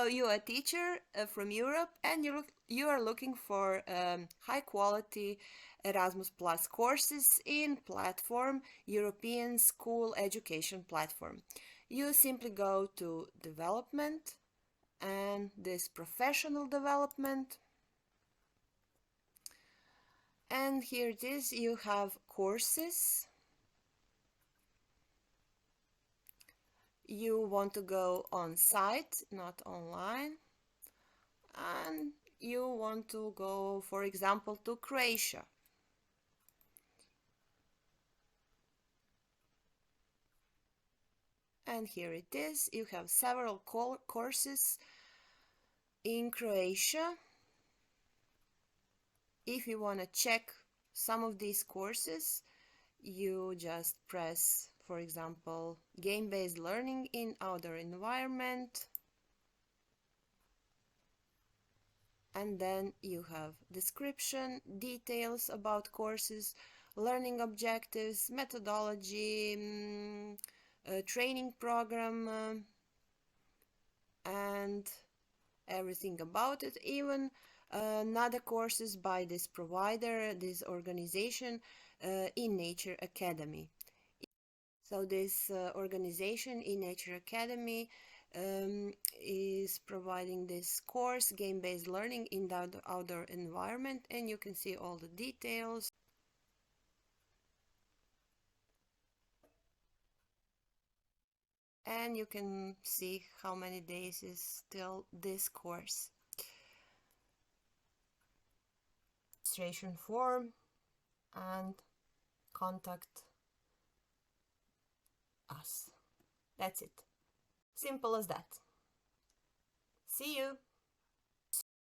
So you're a teacher from Europe, and you are looking for high quality Erasmus Plus courses in platform European School Education Platform. You simply go to development and this professional development, and here it is. You have courses. You want to go on site, not online, and you want to go, for example, to Croatia. And here it is. You have several courses in Croatia. If you want to check some of these courses, you just press, for example, game-based learning in outdoor environment, and then you have description, details about courses, learning objectives, methodology, training program, and everything about it, even another courses by this provider, this organization, InNature Academy. So this organization, InNature Academy, is providing this course, game-based learning in the outdoor environment, and you can see all the details. And you can see how many days is still this course. Registration form and contact us. That's it. Simple as that. See you!